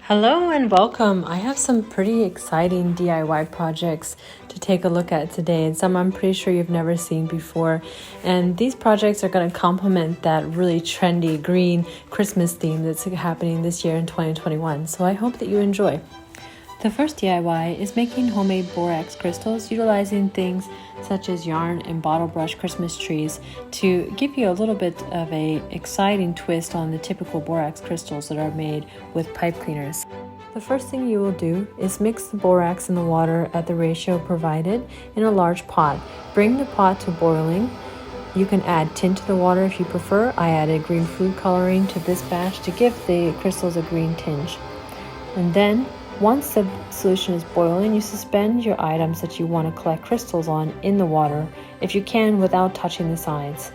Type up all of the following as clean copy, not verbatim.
Hello and welcome. I have some pretty exciting DIY projects to take a look at today, and some I'm pretty sure you've never seen before. And these projects are going to complement that really trendy green Christmas theme that's happening this year in 2021. So I hope that you enjoy. The first DIY is making homemade borax crystals, utilizing things such as yarn and bottle brush Christmas trees to give you a little bit of an exciting twist on the typical borax crystals that are made with pipe cleaners. The first thing you will do is mix the borax and the water at the ratio provided in a large pot. Bring the pot to boiling. You can add tint to the water if you prefer. I added green food coloring to this batch to give the crystals a green tinge. And then once the solution is boiling, you suspend your items that you want to collect crystals on in the water, if you can without touching the sides.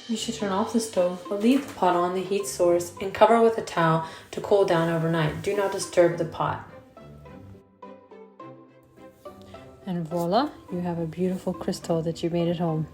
You should turn off the stove, but leave the pot on the heat source and cover with a towel to cool down overnight. Do not disturb the pot. And voila, you have a beautiful crystal that you made at home.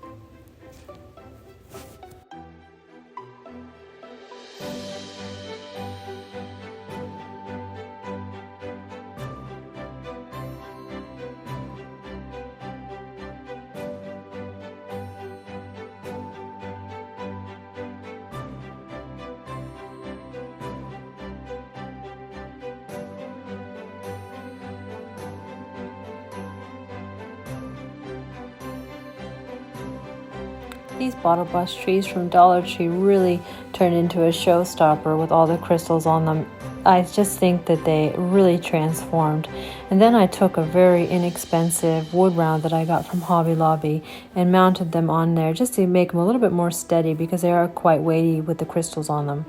These bottle brush trees from Dollar Tree really turned into a showstopper with all the crystals on them. I just think that they really transformed. And then I took a very inexpensive wood round that I got from Hobby Lobby and mounted them on there just to make them a little bit more steady because they are quite weighty with the crystals on them.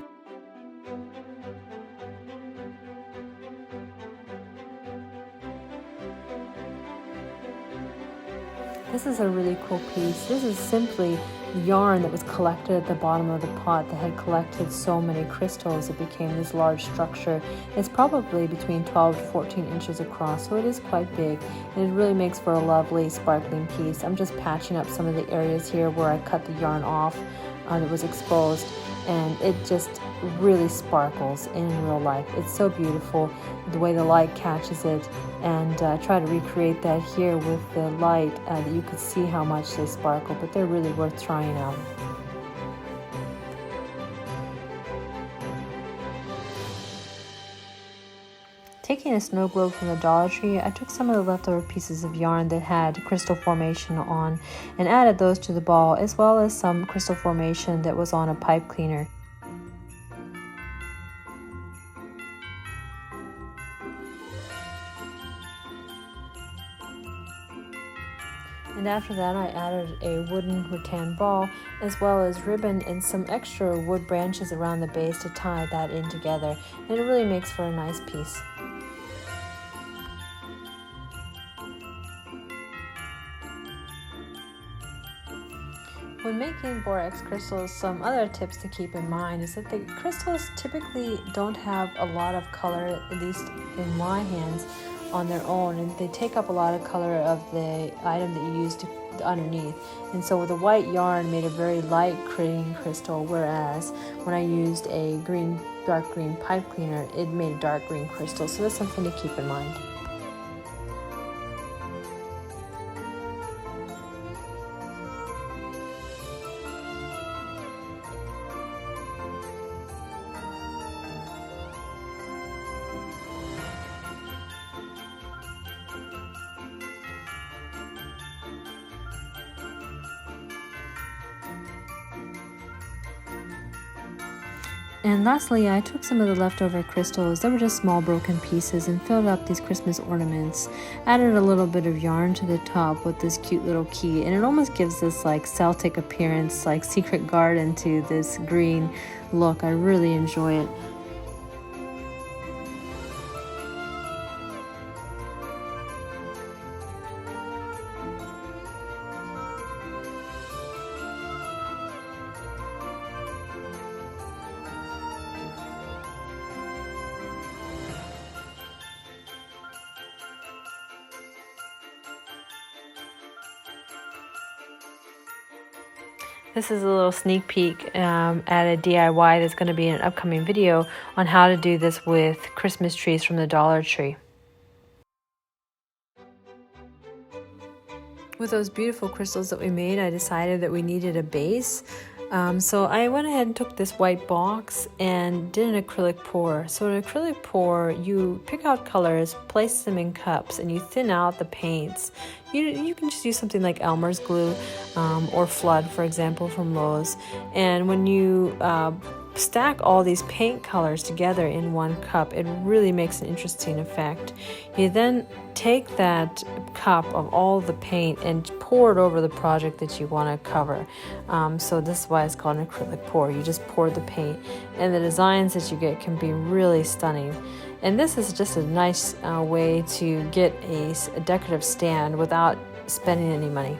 This is a really cool piece. This is simply yarn that was collected at the bottom of the pot that had collected so many crystals it became this large structure. It's probably between 12 to 14 inches across, so it is quite big, and it really makes for a lovely sparkling piece. I'm just patching up some of the areas here where I cut the yarn off that was exposed, and it just really sparkles in real life. It's so beautiful the way the light catches it, and try to recreate that here with the light that you could see how much they sparkle, but they're really worth trying out. Taking a snow globe from the Dollar Tree, I took some of the leftover pieces of yarn that had crystal formation on and added those to the ball, as well as some crystal formation that was on a pipe cleaner. And after that, I added a wooden rattan ball, as well as ribbon and some extra wood branches around the base to tie that in together, and it really makes for a nice piece. When making borax crystals, some other tips to keep in mind is that the crystals typically don't have a lot of color, at least in my hands, on their own, and they take up a lot of color of the item that you use underneath. And so the white yarn made a very light green crystal, whereas when I used a dark green pipe cleaner, it made a dark green crystal. So that's something to keep in mind. And lastly, I took some of the leftover crystals that were just small broken pieces and filled up these Christmas ornaments. Added a little bit of yarn to the top with this cute little key, and it almost gives this like Celtic appearance, like secret garden to this green look. I really enjoy it. This is a little sneak peek at a DIY that's going to be in an upcoming video on how to do this with Christmas trees from the Dollar Tree. With those beautiful crystals that we made, I decided that we needed a base. So I went ahead and took this white box and did an acrylic pour. So an acrylic pour, you pick out colors, place them in cups, and you thin out the paints. You can just use something like Elmer's glue or Flood, for example, from Lowe's. And when you stack all these paint colors together in one cup, it really makes an interesting effect. You then take that cup of all the paint and pour it over the project that you want to cover. So this is why it's called an acrylic pour. You just pour the paint, and the designs that you get can be really stunning. And this is just a nice way to get a decorative stand without spending any money.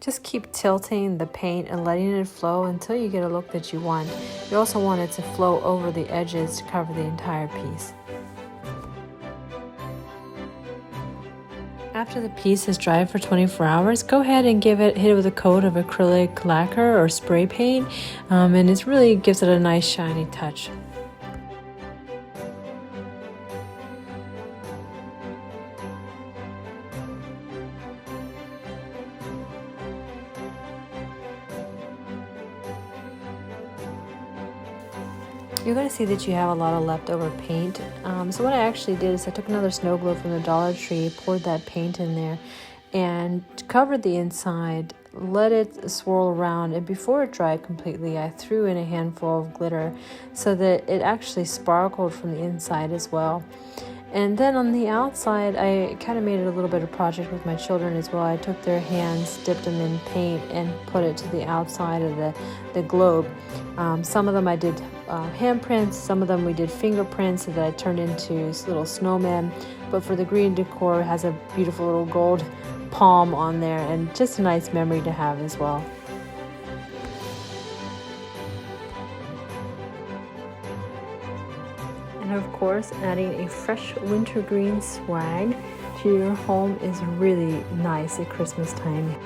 Just keep tilting the paint and letting it flow until you get a look that you want. You also want it to flow over the edges to cover the entire piece. After the piece has dried for 24 hours, go ahead and hit it with a coat of acrylic lacquer or spray paint, and it really gives it a nice shiny touch. You're going to see that you have a lot of leftover paint. So what I actually did is I took another snow globe from the Dollar Tree, poured that paint in there, and covered the inside, let it swirl around, and before it dried completely, I threw in a handful of glitter so that it actually sparkled from the inside as well. And then on the outside, I kind of made it a little bit of project with my children as well. I took their hands, dipped them in paint, and put it to the outside of the globe. Some of them I did handprints, some of them we did fingerprints that I turned into little snowmen. But for the green decor, it has a beautiful little gold palm on there, and just a nice memory to have as well. And of course, adding a fresh wintergreen swag to your home is really nice at Christmas time.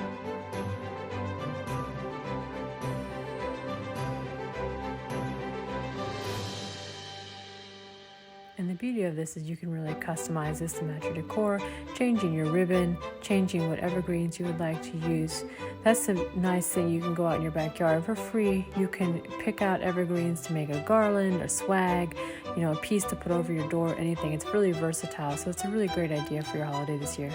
And the beauty of this is you can really customize this to match your decor, changing your ribbon, changing what evergreens you would like to use. That's a nice thing. You can go out in your backyard for free. You can pick out evergreens to make a garland, a swag, a piece to put over your door, anything. It's really versatile, so it's a really great idea for your holiday this year.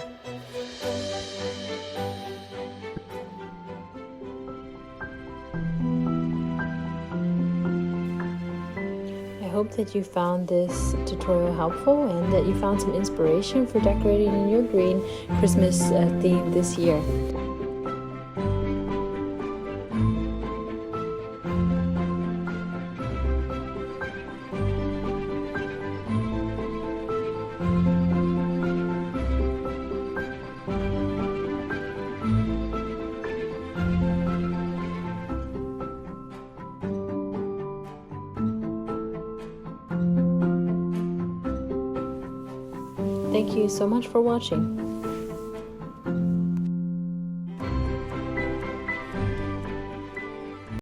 I hope that you found this tutorial helpful and that you found some inspiration for decorating in your green Christmas theme this year. Thank you so much for watching.